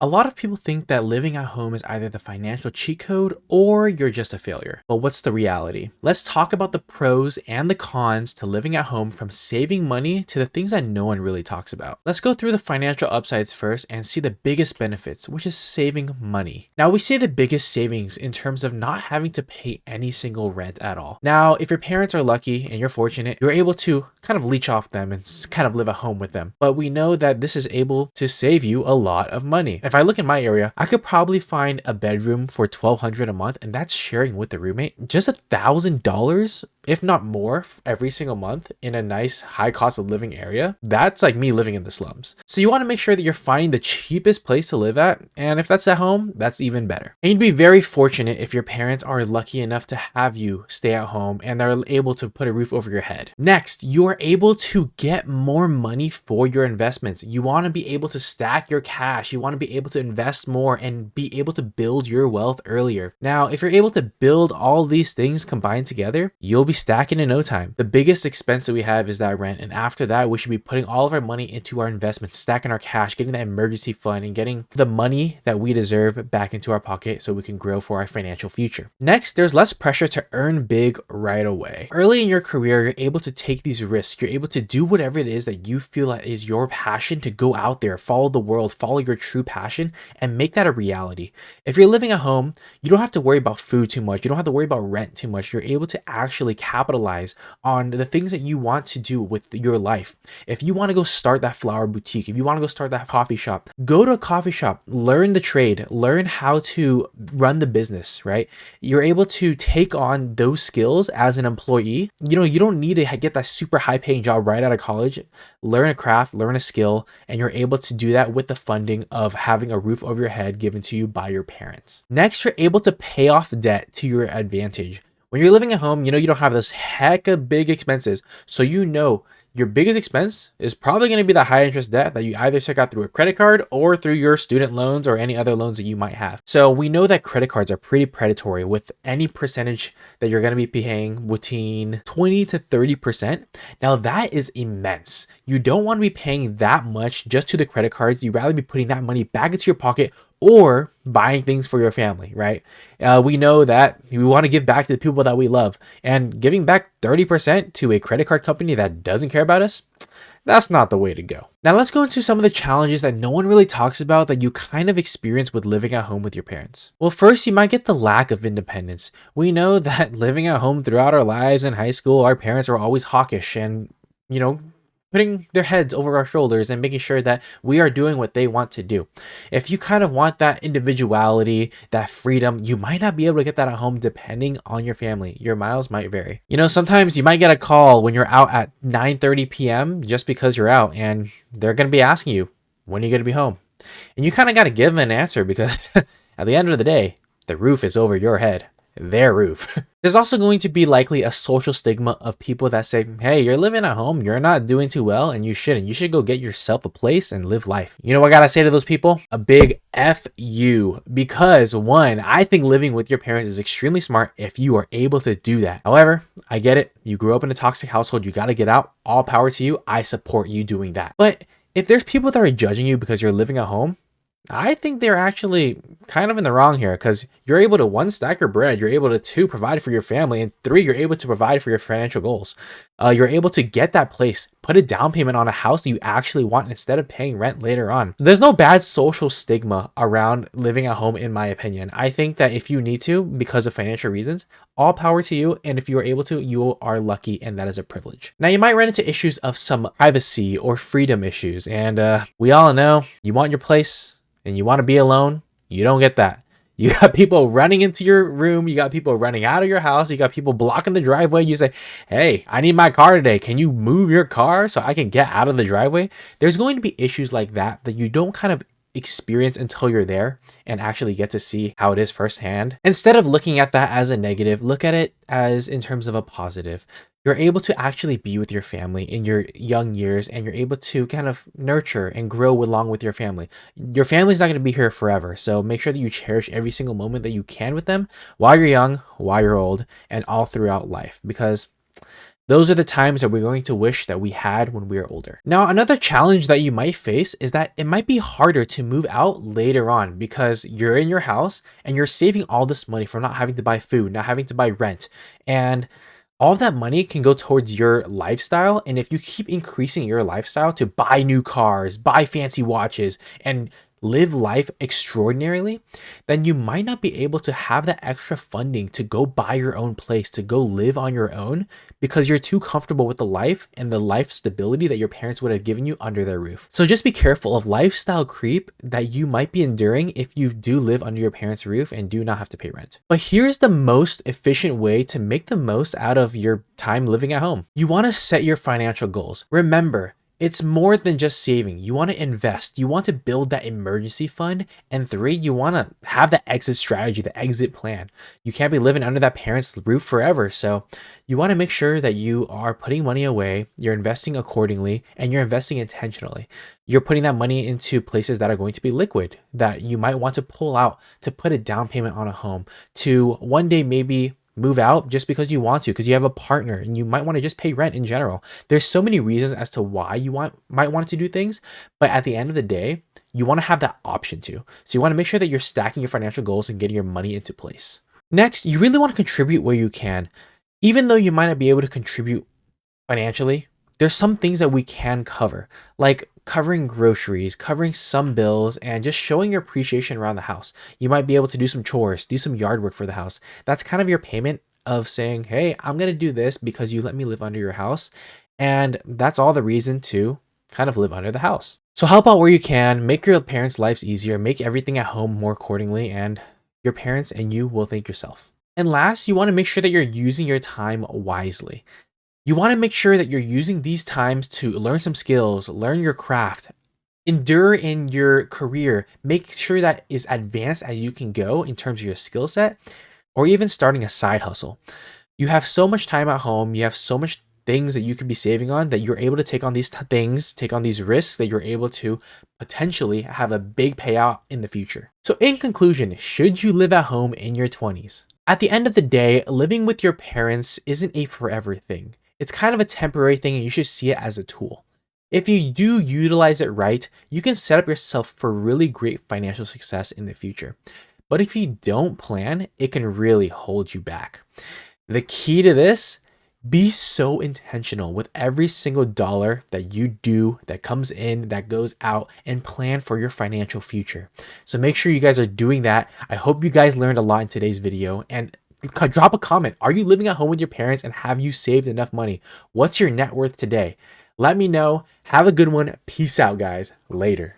A lot of people think that living at home is either the financial cheat code or you're just a failure. But what's the reality? Let's talk about the pros and the cons to living at home, from saving money to the things that no one really talks about. Let's go through the financial upsides first and see the biggest benefits, which is saving money. Now, we say the biggest savings in terms of not having to pay any single rent at all. Now, if your parents are lucky and you're fortunate, you're able to kind of leech off them and kind of live at home with them. But we know that this is able to save you a lot of money. If I look in my area, I could probably find a bedroom for $1,200 a month, and that's sharing with the roommate. Just $1,000, if not more, every single month in a nice high cost of living area. That's like me living in the slums. So you want to make sure that you're finding the cheapest place to live at, and if that's at home, that's even better. And you'd be very fortunate if your parents are lucky enough to have you stay at home and they're able to put a roof over your head. Next, you are able to get more money for your investments. You want to be able to stack your cash. You want to be able to invest more and be able to build your wealth earlier. Now, if you're able to build all these things combined together, you'll be stacking in no time. The biggest expense that we have is that rent, and after that, we should be putting all of our money into our investments, stacking our cash, getting that emergency fund, and getting the money that we deserve back into our pocket so we can grow for our financial future. Next, there's less pressure to earn big right away. Early in your career, you're able to take these risks. You're able to do whatever it is that you feel like is your passion, to go out there, follow the world, follow your true passion, and make that a reality. If you're living at home, you don't have to worry about food too much. You don't have to worry about rent too much. You're able to actually capitalize on the things that you want to do with your life. If you want to go start that flower boutique, if you want to go start that coffee shop, go to a coffee shop, learn the trade, learn how to run the business, right? You're able to take on those skills as an employee. You don't need to get that super high paying job right out of college. Learn a craft, learn a skill, and you're able to do that with the funding of having a roof over your head given to you by your parents. Next, you're able to pay off debt to your advantage. When you're living at home, you don't have this heck of big expenses. So your biggest expense is probably going to be the high interest debt that you either took out through a credit card or through your student loans or any other loans that you might have. So we know that credit cards are pretty predatory, with any percentage that you're going to be paying between 20 to 30%. Now that is immense. You don't want to be paying that much just to the credit cards. You'd rather be putting that money back into your pocket or buying things for your family, right? We know that we want to give back to the people that we love, and giving back 30% to a credit card company that doesn't care about us, that's not the way to go. Now let's go into some of the challenges that no one really talks about that you kind of experience with living at home with your parents. Well, first, you might get the lack of independence. We know that living at home throughout our lives in high school, our parents are always hawkish and, putting their heads over our shoulders and making sure that we are doing what they want to do. If you kind of want that individuality, that freedom, you might not be able to get that at home depending on your family. Your miles might vary. Sometimes you might get a call when you're out at 9:30 p.m. just because you're out, and they're going to be asking you, when are you going to be home? And you kind of got to give them an answer, because at the end of the day, the roof is over your head. Their roof. There's also going to be likely a social stigma of people that say, hey, you're living at home, you're not doing too well, and you shouldn't. You should go get yourself a place and live life. You know what I gotta say to those people? A big F you. Because one, I think living with your parents is extremely smart if you are able to do that. However, I get it. You grew up in a toxic household. You gotta get out. All power to you. I support you doing that. But if there's people that are judging you because you're living at home, I think they're actually kind of in the wrong here, because you're able to, one, stack your bread, you're able to, two, provide for your family, and three, you're able to provide for your financial goals. You're able to get that place, put a down payment on a house that you actually want instead of paying rent later on. There's no bad social stigma around living at home, in my opinion. I think that if you need to, because of financial reasons, all power to you, and if you are able to, you are lucky, and that is a privilege. Now, you might run into issues of some privacy or freedom issues, and we all know you want your place and you want to be alone. You don't get that. You got people running into your room. You got people running out of your house. You got people blocking the driveway. You say, hey, I need my car today. Can you move your car so I can get out of the driveway? There's going to be issues like that you don't kind of experience until you're there and actually get to see how it is firsthand. Instead of looking at that as a negative, look at it as in terms of a positive. You're able to actually be with your family in your young years, and you're able to kind of nurture and grow along with your family. Your family's not going to be here forever, so make sure that you cherish every single moment that you can with them while you're young, while you're old, and all throughout life, because Those are the times that we're going to wish that we had when we were older. Now, another challenge that you might face is that it might be harder to move out later on because you're in your house and you're saving all this money from not having to buy food, not having to buy rent. And all of that money can go towards your lifestyle. And if you keep increasing your lifestyle to buy new cars, buy fancy watches, and live life extraordinarily, then you might not be able to have that extra funding to go buy your own place, to go live on your own, because you're too comfortable with the life and the life stability that your parents would have given you under their roof. So just be careful of lifestyle creep that you might be enduring if you do live under your parents' roof and do not have to pay rent. But here's the most efficient way to make the most out of your time living at home. You want to set your financial goals. Remember, it's more than just saving. You want to invest. You want to build that emergency fund. And 3, you want to have the exit strategy, the exit plan. You can't be living under that parent's roof forever. So you want to make sure that you are putting money away, you're investing accordingly, and you're investing intentionally. You're putting that money into places that are going to be liquid, that you might want to pull out to put a down payment on a home, to one day maybe move out just because you want to, because you have a partner and you might want to just pay rent in general. There's so many reasons as to why you might want to do things, but at the end of the day, you want to have that option too. So you want to make sure that you're stacking your financial goals and getting your money into place. Next, you really want to contribute where you can. Even though you might not be able to contribute financially, there's some things that we can cover, like covering groceries, covering some bills, and just showing your appreciation around the house. You might be able to do some chores, do some yard work for the house. That's kind of your payment of saying, hey, I'm going to do this because you let me live under your house. And that's all the reason to kind of live under the house. So help out where you can, make your parents' lives easier, make everything at home more accordingly, and your parents and you will thank yourself. And last, you want to make sure that you're using your time wisely. You want to make sure that you're using these times to learn some skills, learn your craft, endure in your career, make sure that is advanced as you can go in terms of your skill set, or even starting a side hustle. You have so much time at home, you have so much things that you could be saving on that you're able to take on these things, take on these risks that you're able to potentially have a big payout in the future. So in conclusion, should you live at home in your 20s? At the end of the day, living with your parents isn't a forever thing. It's kind of a temporary thing and you should see it as a tool. If you do utilize it right, you can set up yourself for really great financial success in the future. But if you don't plan, it can really hold you back. The key to this, be so intentional with every single dollar that you do, that comes in, that goes out, and plan for your financial future. So make sure you guys are doing that. I hope you guys learned a lot in today's video, and drop a comment. Are you living at home with your parents and have you saved enough money? What's your net worth today? Let me know. Have a good one. Peace out, guys. Later.